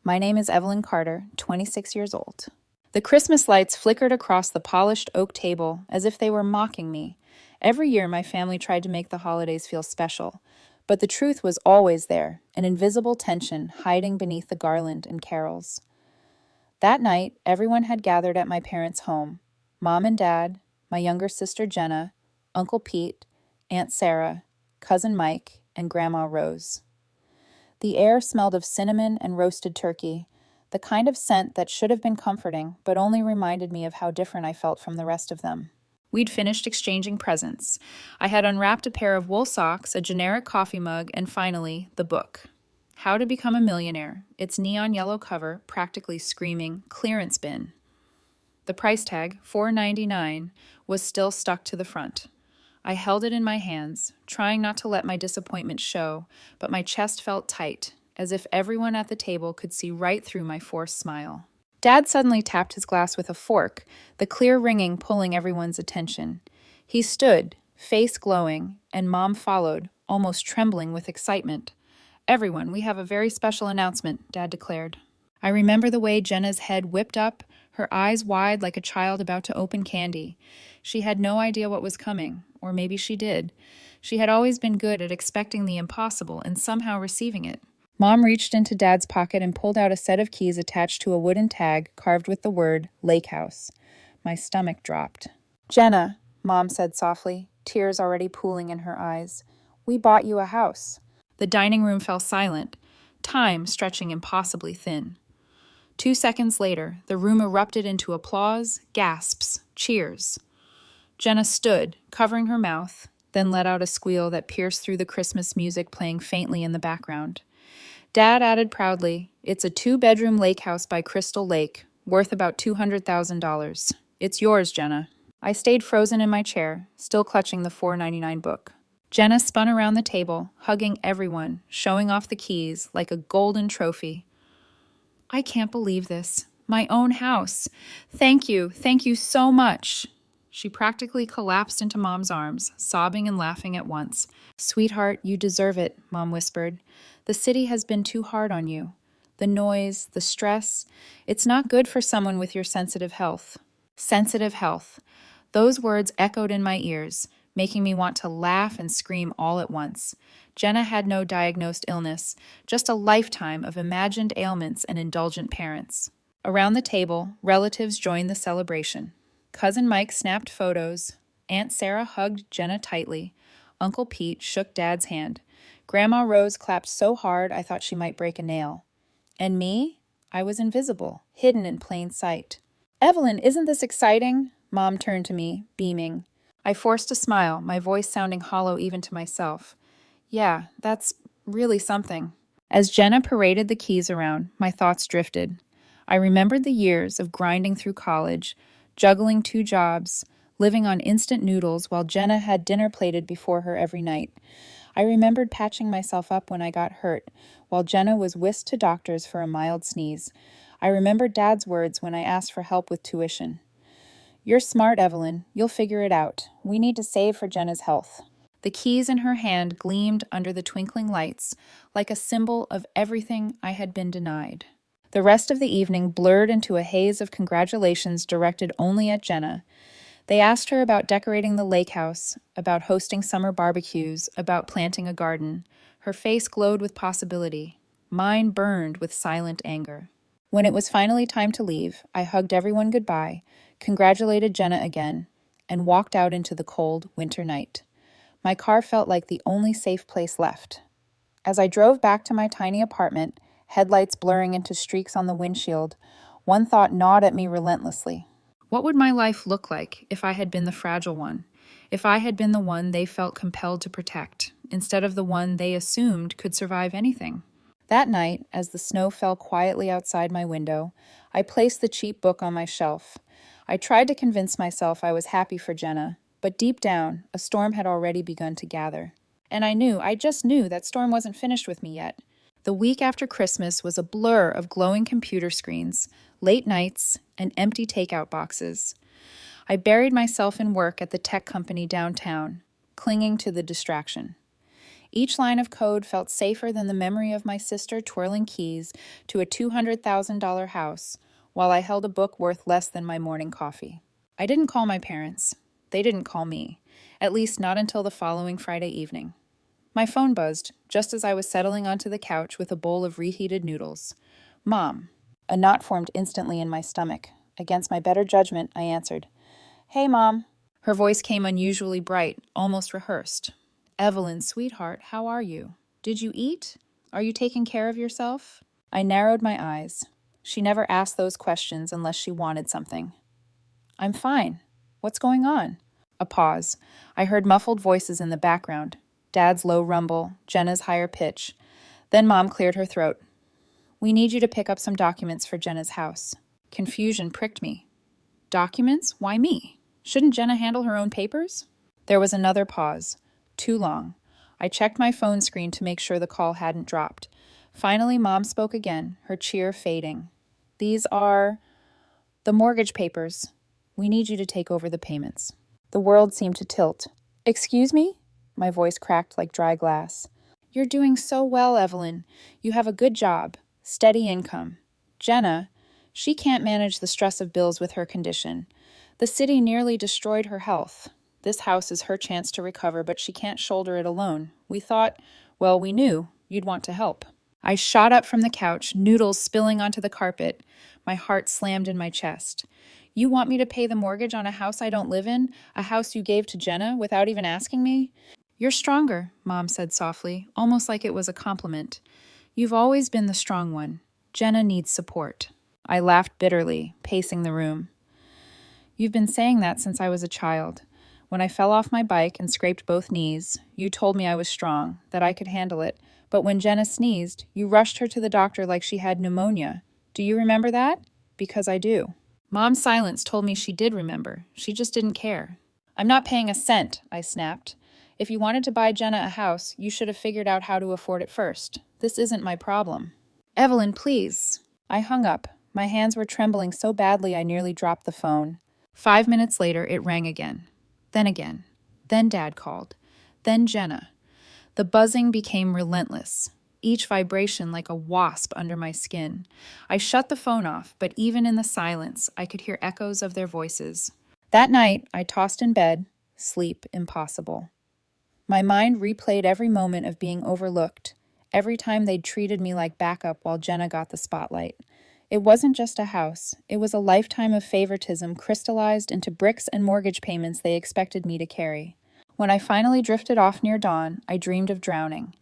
My name is Evelyn Carter, 26 years old. The Christmas lights flickered across the polished oak table as if they were mocking me. Every year, my family tried to make the holidays feel special, but the truth was always there, an invisible tension hiding beneath the garland and carols. That night, everyone had gathered at my parents' home. Mom and Dad, my younger sister Jenna, Uncle Pete, Aunt Sarah, Cousin Mike, and Grandma Rose. The air smelled of cinnamon and roasted turkey, the kind of scent that should have been comforting, but only reminded me of how different I felt from the rest of them. We'd finished exchanging presents. I had unwrapped a pair of wool socks, a generic coffee mug, and finally, the book. How to Become a Millionaire, its neon yellow cover practically screaming, "Clearance bin." The price tag, $4.99, was still stuck to the front. I held it in my hands, trying not to let my disappointment show, but my chest felt tight, as if everyone at the table could see right through my forced smile. Dad suddenly tapped his glass with a fork, the clear ringing pulling everyone's attention. He stood, face glowing, and Mom followed, almost trembling with excitement. "Everyone, we have a very special announcement," Dad declared. I remember the way Jenna's head whipped up, her eyes wide like a child about to open candy. She had no idea what was coming, or maybe she did. She had always been good at expecting the impossible and somehow receiving it. Mom reached into Dad's pocket and pulled out a set of keys attached to a wooden tag carved with the word Lake House. My stomach dropped. "Jenna," Mom said softly, tears already pooling in her eyes, "we bought you a house." The dining room fell silent, time stretching impossibly thin. 2 seconds later, the room erupted into applause, gasps, cheers. Jenna stood, covering her mouth, then let out a squeal that pierced through the Christmas music playing faintly in the background. Dad added proudly, "It's a 2-bedroom lake house by Crystal Lake, worth about $200,000. It's yours, Jenna." I stayed frozen in my chair, still clutching the $4.99 book. Jenna spun around the table, hugging everyone, showing off the keys like a golden trophy. "I can't believe this. My own house. Thank you so much." She practically collapsed into Mom's arms, sobbing and laughing at once. "Sweetheart, you deserve it," Mom whispered. "The city has been too hard on you. The noise, the stress, it's not good for someone with your sensitive health." Sensitive health. Those words echoed in my ears, making me want to laugh and scream all at once. Jenna had no diagnosed illness, just a lifetime of imagined ailments and indulgent parents. Around the table, relatives joined the celebration. Cousin Mike snapped photos. Aunt Sarah hugged Jenna tightly. Uncle Pete shook Dad's hand. Grandma Rose clapped so hard I thought she might break a nail. And me? I was invisible, hidden in plain sight. "Evelyn, isn't this exciting?" Mom turned to me, beaming. I forced a smile, my voice sounding hollow even to myself. "Yeah, that's really something." As Jenna paraded the keys around, my thoughts drifted. I remembered the years of grinding through college, juggling 2 jobs, living on instant noodles while Jenna had dinner plated before her every night. I remembered patching myself up when I got hurt, while Jenna was whisked to doctors for a mild sneeze. I remembered Dad's words when I asked for help with tuition. "You're smart, Evelyn. You'll figure it out. We need to save for Jenna's health." The keys in her hand gleamed under the twinkling lights, like a symbol of everything I had been denied. The rest of the evening blurred into a haze of congratulations directed only at Jenna. They asked her about decorating the lake house, about hosting summer barbecues, about planting a garden. Her face glowed with possibility. Mine burned with silent anger. When it was finally time to leave, I hugged everyone goodbye, congratulated Jenna again, and walked out into the cold winter night. My car felt like the only safe place left. As I drove back to my tiny apartment, headlights blurring into streaks on the windshield, one thought gnawed at me relentlessly. What would my life look like if I had been the fragile one? If I had been the one they felt compelled to protect, instead of the one they assumed could survive anything? That night, as the snow fell quietly outside my window, I placed the cheap book on my shelf. I tried to convince myself I was happy for Jenna, but deep down, a storm had already begun to gather. And I just knew that storm wasn't finished with me yet. The week after Christmas was a blur of glowing computer screens, late nights, and empty takeout boxes. I buried myself in work at the tech company downtown, clinging to the distraction. Each line of code felt safer than the memory of my sister twirling keys to a $200,000 house while I held a book worth less than my morning coffee. I didn't call my parents. They didn't call me, at least not until the following Friday evening. My phone buzzed just as I was settling onto the couch with a bowl of reheated noodles. Mom. A knot formed instantly in my stomach. Against my better judgment, I answered. Hey, Mom. Her voice came unusually bright, almost rehearsed. Evelyn, sweetheart, how are you? Did you eat? Are you taking care of yourself? I narrowed my eyes. She never asked those questions unless she wanted something. I'm fine. What's going on? A pause. I heard muffled voices in the background. Dad's low rumble, Jenna's higher pitch. Then Mom cleared her throat. We need you to pick up some documents for Jenna's house. Confusion pricked me. Documents? Why me? Shouldn't Jenna handle her own papers? There was another pause. Too long. I checked my phone screen to make sure the call hadn't dropped. Finally, Mom spoke again, her cheer fading. These are the mortgage papers. We need you to take over the payments. The world seemed to tilt. Excuse me? My voice cracked like dry glass. You're doing so well, Evelyn. You have a good job, steady income. Jenna, she can't manage the stress of bills with her condition. The city nearly destroyed her health. This house is her chance to recover, but she can't shoulder it alone. We knew you'd want to help. I shot up from the couch, noodles spilling onto the carpet. My heart slammed in my chest. You want me to pay the mortgage on a house I don't live in? A house you gave to Jenna without even asking me? You're stronger, Mom said softly, almost like it was a compliment. You've always been the strong one. Jenna needs support. I laughed bitterly, pacing the room. You've been saying that since I was a child. When I fell off my bike and scraped both knees, you told me I was strong, that I could handle it. But when Jenna sneezed, you rushed her to the doctor like she had pneumonia. Do you remember that? Because I do. Mom's silence told me she did remember. She just didn't care. I'm not paying a cent, I snapped. If you wanted to buy Jenna a house, you should have figured out how to afford it first. This isn't my problem. Evelyn, please. I hung up. My hands were trembling so badly I nearly dropped the phone. 5 minutes later, it rang again. Then again. Then Dad called. Then Jenna. The buzzing became relentless, each vibration like a wasp under my skin. I shut the phone off, but even in the silence, I could hear echoes of their voices. That night, I tossed in bed, sleep impossible. My mind replayed every moment of being overlooked, every time they'd treated me like backup while Jenna got the spotlight. It wasn't just a house. It was a lifetime of favoritism crystallized into bricks and mortgage payments they expected me to carry. When I finally drifted off near dawn, I dreamed of drowning.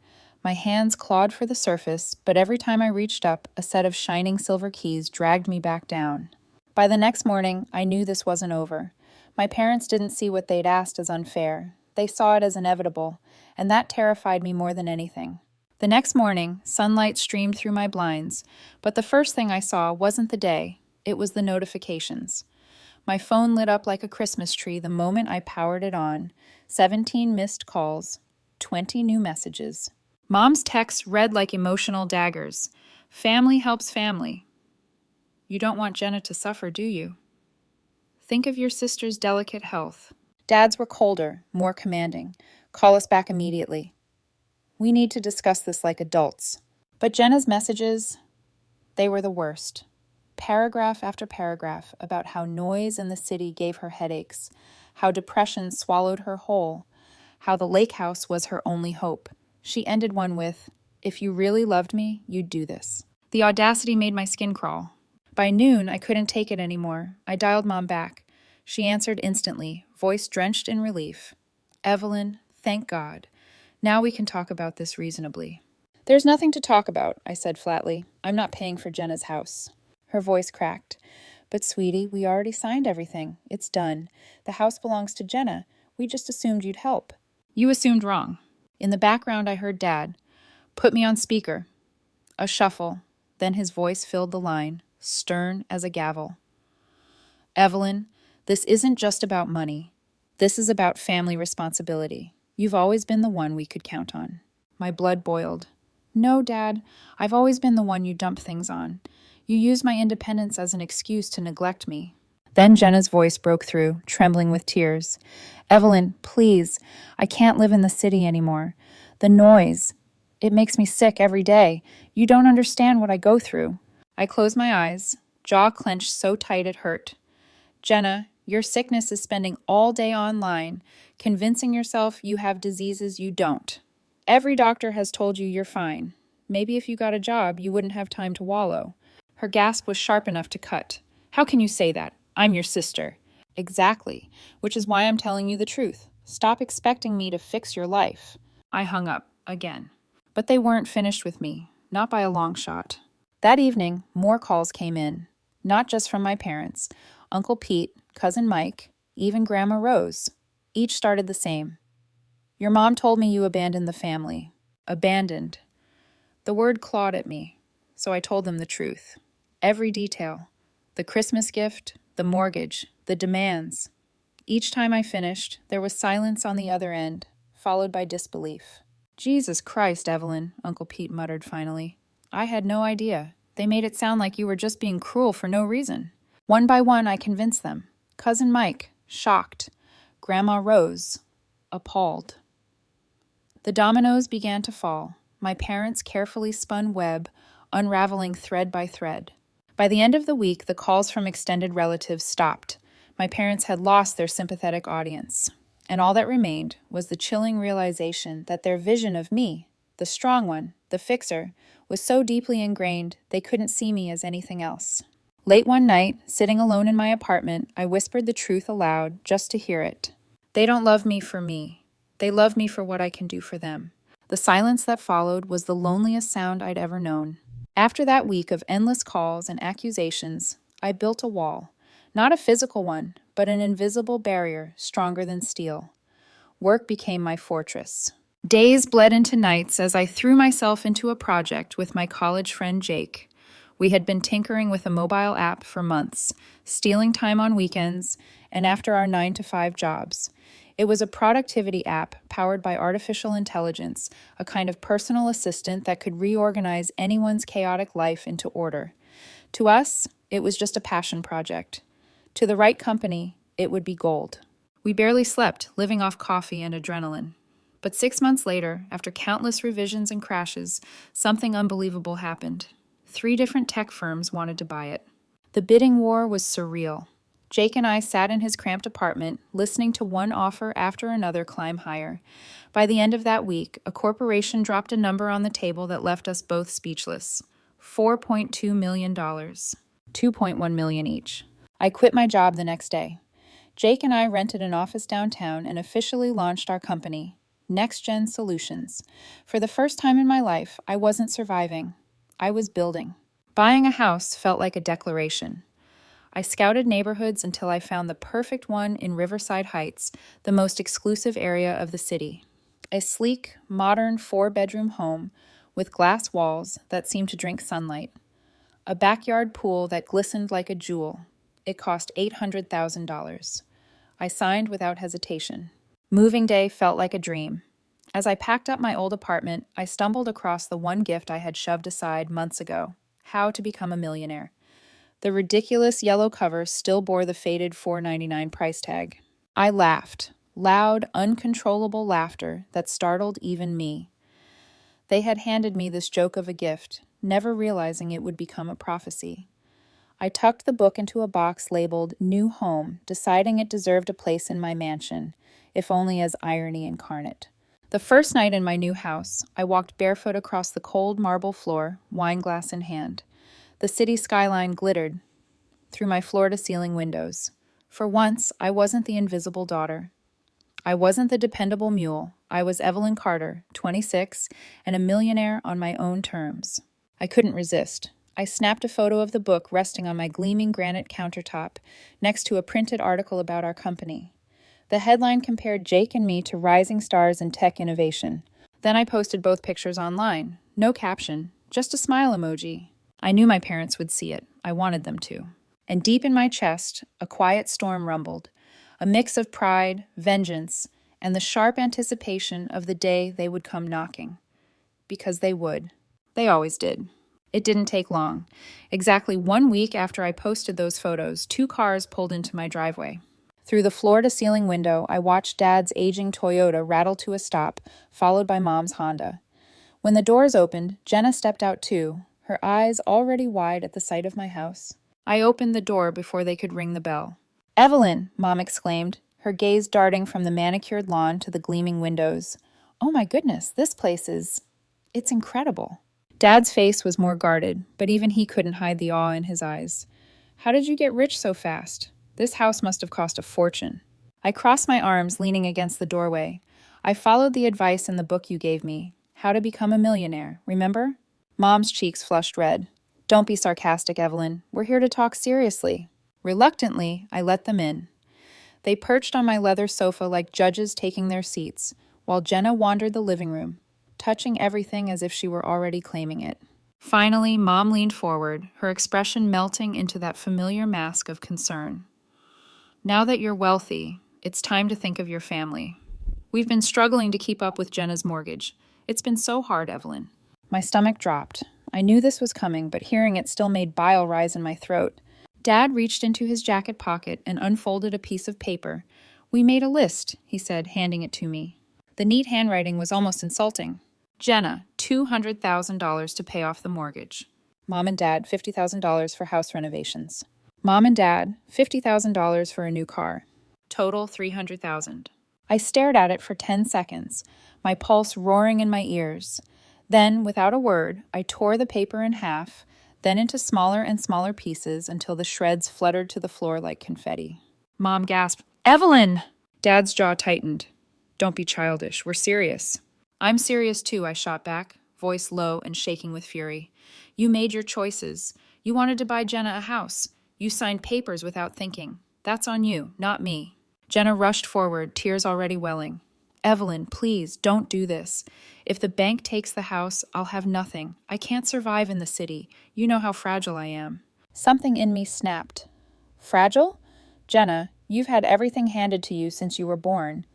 My hands clawed for the surface, but every time I reached up, a set of shining silver keys dragged me back down. By the next morning, I knew this wasn't over. My parents didn't see what they'd asked as unfair. They saw it as inevitable, and that terrified me more than anything. The next morning, sunlight streamed through my blinds, but the first thing I saw wasn't the day, it was the notifications. My phone lit up like a Christmas tree the moment I powered it on. 17 missed calls, 20 new messages. Mom's texts read like emotional daggers. Family helps family. You don't want Jenna to suffer, do you? Think of your sister's delicate health. Dad's were colder, more commanding. Call us back immediately. We need to discuss this like adults. But Jenna's messages, they were the worst. Paragraph after paragraph about how noise in the city gave her headaches, how depression swallowed her whole, how the lake house was her only hope. She ended one with, "If you really loved me, you'd do this." The audacity made my skin crawl. By noon, I couldn't take it anymore. I dialed Mom back. She answered instantly, voice drenched in relief. "Evelyn, thank God. Now we can talk about this reasonably." "There's nothing to talk about," I said flatly. "I'm not paying for Jenna's house." Her voice cracked. "But sweetie, we already signed everything. It's done. The house belongs to Jenna. We just assumed you'd help." "You assumed wrong." In the background, I heard Dad. "Put me on speaker." A shuffle. Then his voice filled the line, stern as a gavel. "Evelyn, this isn't just about money. This is about family responsibility. You've always been the one we could count on." My blood boiled. "No, Dad. I've always been the one you dump things on. You use my independence as an excuse to neglect me." Then Jenna's voice broke through, trembling with tears. "Evelyn, please. I can't live in the city anymore. The noise. It makes me sick every day. You don't understand what I go through. I close my eyes, jaw clenched so tight it hurt. Jenna, your sickness is spending all day online, convincing yourself you have diseases you don't. Every doctor has told you you're fine. Maybe if you got a job, you wouldn't have time to wallow. Her gasp was sharp enough to cut. How can you say that? I'm your sister. Exactly, which is why I'm telling you the truth. Stop expecting me to fix your life. I hung up, again. But they weren't finished with me, not by a long shot. That evening, more calls came in, not just from my parents. Uncle Pete, Cousin Mike, even Grandma Rose. Each started the same. Your mom told me you abandoned the family. Abandoned. The word clawed at me, so I told them the truth. Every detail. The Christmas gift, the mortgage, the demands. Each time I finished, there was silence on the other end, followed by disbelief. Jesus Christ, Evelyn, Uncle Pete muttered finally. I had no idea. They made it sound like you were just being cruel for no reason. One by one, I convinced them. Cousin Mike, shocked. Grandma Rose, appalled. The dominoes began to fall. My parents' carefully spun web, unraveling thread by thread. By the end of the week, the calls from extended relatives stopped. My parents had lost their sympathetic audience. And all that remained was the chilling realization that their vision of me, the strong one, the fixer, was so deeply ingrained they couldn't see me as anything else. Late one night, sitting alone in my apartment, I whispered the truth aloud just to hear it. They don't love me for me. They love me for what I can do for them. The silence that followed was the loneliest sound I'd ever known. After that week of endless calls and accusations, I built a wall. Not a physical one, but an invisible barrier stronger than steel. Work became my fortress. Days bled into nights as I threw myself into a project with my college friend Jake. We had been tinkering with a mobile app for months, stealing time on weekends, and after our 9-to-5 jobs. It was a productivity app powered by artificial intelligence, a kind of personal assistant that could reorganize anyone's chaotic life into order. To us, it was just a passion project. To the right company, it would be gold. We barely slept, living off coffee and adrenaline. But 6 months later, after countless revisions and crashes, something unbelievable happened. 3 different tech firms wanted to buy it. The bidding war was surreal. Jake and I sat in his cramped apartment, listening to one offer after another climb higher. By the end of that week, a corporation dropped a number on the table that left us both speechless. $4.2 million. $2.1 million each. I quit my job the next day. Jake and I rented an office downtown and officially launched our company, Next Gen Solutions. For the first time in my life, I wasn't surviving. I was building. Buying a house felt like a declaration. I scouted neighborhoods until I found the perfect one in Riverside Heights, the most exclusive area of the city. A sleek, modern 4-bedroom home with glass walls that seemed to drink sunlight. A backyard pool that glistened like a jewel. It cost $800,000. I signed without hesitation. Moving day felt like a dream. As I packed up my old apartment, I stumbled across the one gift I had shoved aside months ago: How to Become a Millionaire. The ridiculous yellow cover still bore the faded $4.99 price tag. I laughed, loud, uncontrollable laughter that startled even me. They had handed me this joke of a gift, never realizing it would become a prophecy. I tucked the book into a box labeled New Home, deciding it deserved a place in my mansion, if only as irony incarnate. The first night in my new house, I walked barefoot across the cold marble floor, wine glass in hand. The city skyline glittered through my floor-to-ceiling windows. For once, I wasn't the invisible daughter. I wasn't the dependable mule. I was Evelyn Carter, 26, and a millionaire on my own terms. I couldn't resist. I snapped a photo of the book resting on my gleaming granite countertop, next to a printed article about our company. The headline compared Jake and me to rising stars in tech innovation. Then I posted both pictures online. No caption, just a smile emoji. I knew my parents would see it. I wanted them to. And deep in my chest, a quiet storm rumbled, a mix of pride, vengeance, and the sharp anticipation of the day they would come knocking. Because they would. They always did. It didn't take long. Exactly 1 week after I posted those photos, 2 cars pulled into my driveway. Through the floor-to-ceiling window, I watched Dad's aging Toyota rattle to a stop, followed by Mom's Honda. When the doors opened, Jenna stepped out too, her eyes already wide at the sight of my house. I opened the door before they could ring the bell. "Evelyn!" Mom exclaimed, her gaze darting from the manicured lawn to the gleaming windows. "Oh my goodness, this place it's incredible." Dad's face was more guarded, but even he couldn't hide the awe in his eyes. "How did you get rich so fast? This house must have cost a fortune." I crossed my arms, leaning against the doorway. "I followed the advice in the book you gave me, How to Become a Millionaire, remember?" Mom's cheeks flushed red. "Don't be sarcastic, Evelyn. We're here to talk seriously." Reluctantly, I let them in. They perched on my leather sofa like judges taking their seats, while Jenna wandered the living room, touching everything as if she were already claiming it. Finally, Mom leaned forward, her expression melting into that familiar mask of concern. "Now that you're wealthy, it's time to think of your family. We've been struggling to keep up with Jenna's mortgage. It's been so hard, Evelyn." My stomach dropped. I knew this was coming, but hearing it still made bile rise in my throat. Dad reached into his jacket pocket and unfolded a piece of paper. "We made a list," he said, handing it to me. The neat handwriting was almost insulting. Jenna, $200,000 to pay off the mortgage. Mom and Dad, $50,000 for house renovations. Mom and Dad, $50,000 for a new car. Total $300,000. I stared at it for 10 seconds, my pulse roaring in my ears. Then, without a word, I tore the paper in half, then into smaller and smaller pieces until the shreds fluttered to the floor like confetti. Mom gasped, "Evelyn!" Dad's jaw tightened. "Don't be childish. We're serious." "I'm serious too," I shot back, voice low and shaking with fury. "You made your choices. You wanted to buy Jenna a house. You signed papers without thinking. That's on you, not me." Jenna rushed forward, tears already welling. "Evelyn, please, don't do this. If the bank takes the house, I'll have nothing. I can't survive in the city. You know how fragile I am." Something in me snapped. "Fragile? Jenna, you've had everything handed to you since you were born.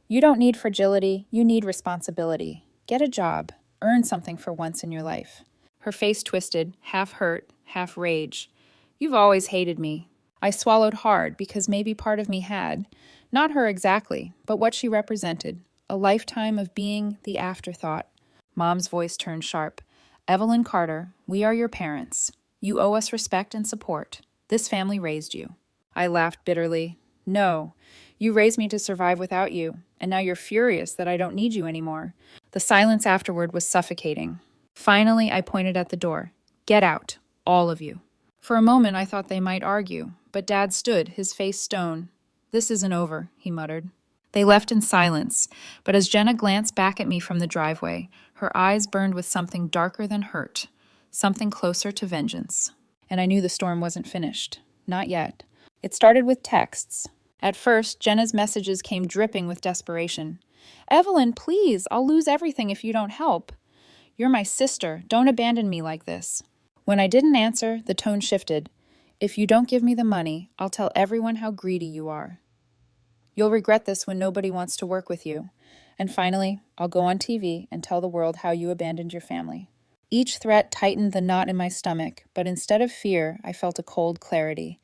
You don't need fragility, you need responsibility. Get a job. Earn something for once in your life." Her face twisted, half hurt, half rage. "You've always hated me." I swallowed hard because maybe part of me had. Not her exactly, but what she represented. A lifetime of being the afterthought. Mom's voice turned sharp. "Evelyn Carter, we are your parents. You owe us respect and support. This family raised you." I laughed bitterly. "No, you raised me to survive without you, and now you're furious that I don't need you anymore." The silence afterward was suffocating. Finally, I pointed at the door. "Get out, all of you." For a moment, I thought they might argue, but Dad stood, his face stone. "This isn't over," he muttered. They left in silence, but as Jenna glanced back at me from the driveway, her eyes burned with something darker than hurt, something closer to vengeance. And I knew the storm wasn't finished. Not yet. It started with texts. At first, Jenna's messages came dripping with desperation. "Evelyn, please, I'll lose everything if you don't help. You're my sister. Don't abandon me like this." When I didn't answer, the tone shifted. "If you don't give me the money, I'll tell everyone how greedy you are. You'll regret this when nobody wants to work with you. And finally, I'll go on TV and tell the world how you abandoned your family." Each threat tightened the knot in my stomach, but instead of fear, I felt a cold clarity.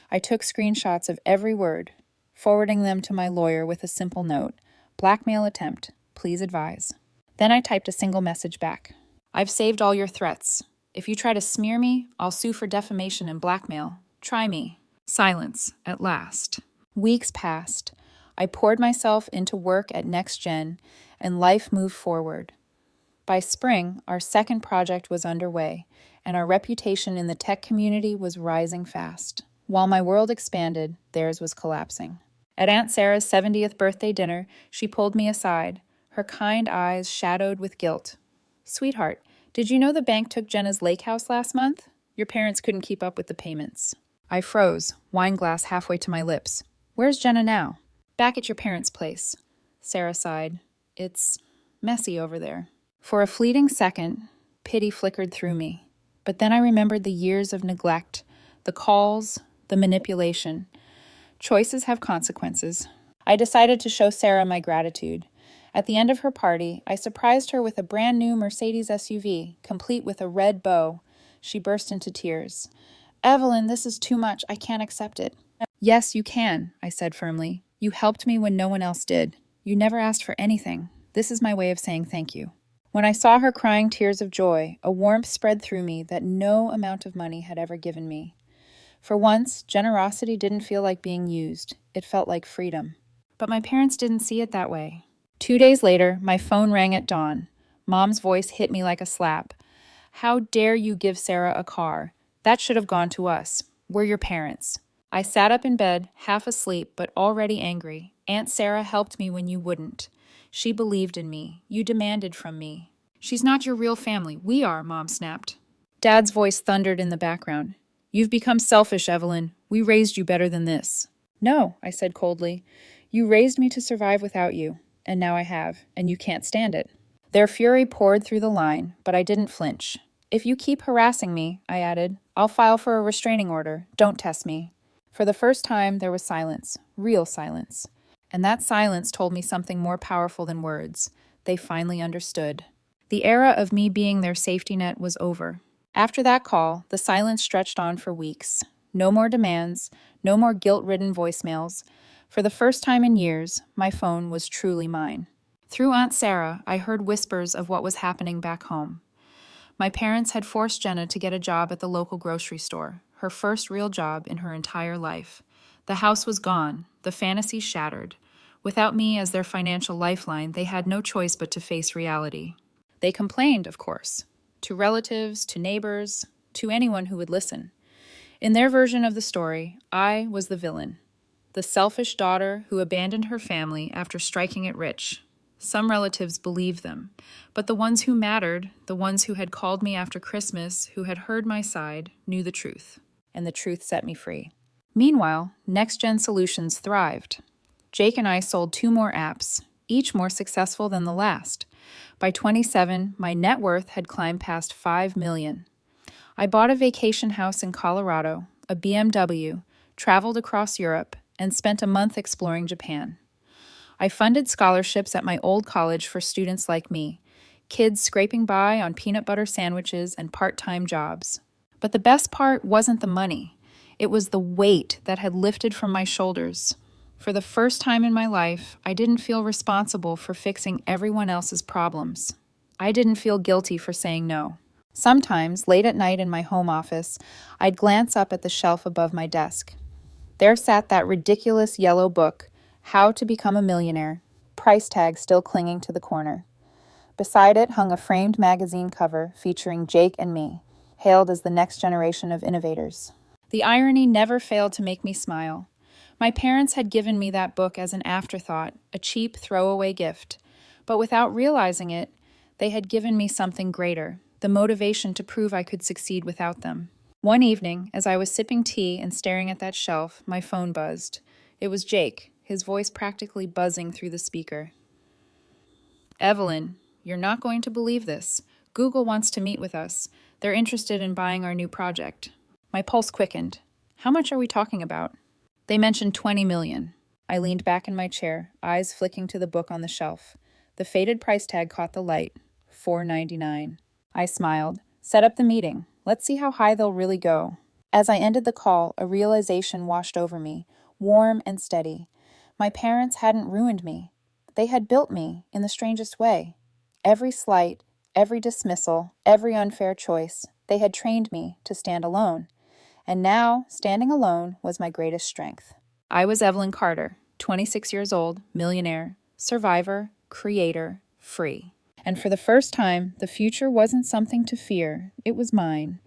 I took screenshots of every word, forwarding them to my lawyer with a simple note. "Blackmail attempt. Please advise." Then I typed a single message back. "I've saved all your threats. If you try to smear me, I'll sue for defamation and blackmail. Try me." Silence, at last. Weeks passed. I poured myself into work at Next Gen, and life moved forward. By spring, our second project was underway, and our reputation in the tech community was rising fast. While my world expanded, theirs was collapsing. At Aunt Sarah's 70th birthday dinner, she pulled me aside, her kind eyes shadowed with guilt. "Sweetheart, did you know the bank took Jenna's lake house last month? Your parents couldn't keep up with the payments." I froze, wine glass halfway to my lips. "Where's Jenna now?" "Back at your parents' place." Sarah sighed. "It's messy over there." For a fleeting second, pity flickered through me. But then I remembered the years of neglect, the calls, the manipulation. Choices have consequences. I decided to show Sarah my gratitude. At the end of her party, I surprised her with a brand new Mercedes SUV, complete with a red bow. She burst into tears. "Evelyn, this is too much. I can't accept it." Yes, you can, I said firmly. You helped me when no one else did. You never asked for anything. This is my way of saying thank you. When I saw her crying tears of joy, a warmth spread through me that no amount of money had ever given me. For once, generosity didn't feel like being used. It felt like freedom. But my parents didn't see it that way. 2 days later, my phone rang at dawn. Mom's voice hit me like a slap. How dare you give Sarah a car? That should have gone to us. We're your parents. I sat up in bed, half asleep, but already angry. Aunt Sarah helped me when you wouldn't. She believed in me. You demanded from me. She's not your real family. We are, Mom snapped. Dad's voice thundered in the background. You've become selfish, Evelyn. We raised you better than this. No, I said coldly. You raised me to survive without you, and now I have, and you can't stand it. Their fury poured through the line, but I didn't flinch. If you keep harassing me, I added, I'll file for a restraining order. Don't test me. For the first time, there was silence, real silence. And that silence told me something more powerful than words. They finally understood. The era of me being their safety net was over. After that call, the silence stretched on for weeks. No more demands, no more guilt-ridden voicemails. For the first time in years, my phone was truly mine. Through Aunt Sarah, I heard whispers of what was happening back home. My parents had forced Jenna to get a job at the local grocery store, her first real job in her entire life. The house was gone, the fantasy shattered. Without me as their financial lifeline, they had no choice but to face reality. They complained, of course, to relatives, to neighbors, to anyone who would listen. In their version of the story, I was the villain, the selfish daughter who abandoned her family after striking it rich. Some relatives believed them, but the ones who mattered, the ones who had called me after Christmas, who had heard my side, knew the truth, and the truth set me free. Meanwhile, Next Gen Solutions thrived. Jake and I sold 2 more apps, each more successful than the last. By 27, my net worth had climbed past $5 million. I bought a vacation house in Colorado, a BMW, traveled across Europe, and spent a month exploring Japan. I funded scholarships at my old college for students like me, kids scraping by on peanut butter sandwiches and part-time jobs. But the best part wasn't the money. It was the weight that had lifted from my shoulders. For the first time in my life, I didn't feel responsible for fixing everyone else's problems. I didn't feel guilty for saying no. Sometimes, late at night in my home office, I'd glance up at the shelf above my desk. There sat that ridiculous yellow book, How to Become a Millionaire, price tag still clinging to the corner. Beside it hung a framed magazine cover featuring Jake and me, hailed as the next generation of innovators. The irony never failed to make me smile. My parents had given me that book as an afterthought, a cheap throwaway gift. But without realizing it, they had given me something greater, the motivation to prove I could succeed without them. One evening, as I was sipping tea and staring at that shelf, my phone buzzed. It was Jake, his voice practically buzzing through the speaker. Evelyn, you're not going to believe this. Google wants to meet with us. They're interested in buying our new project. My pulse quickened. How much are we talking about? They mentioned 20 million. I leaned back in my chair, eyes flicking to the book on the shelf. The faded price tag caught the light. $4.99. I smiled. Set up the meeting. Let's see how high they'll really go. As I ended the call, a realization washed over me, warm and steady. My parents hadn't ruined me. They had built me in the strangest way. Every slight, every dismissal, every unfair choice, they had trained me to stand alone. And now, standing alone was my greatest strength. I was Evelyn Carter, 26 years old, millionaire, survivor, creator, free. And for the first time, the future wasn't something to fear. It was mine.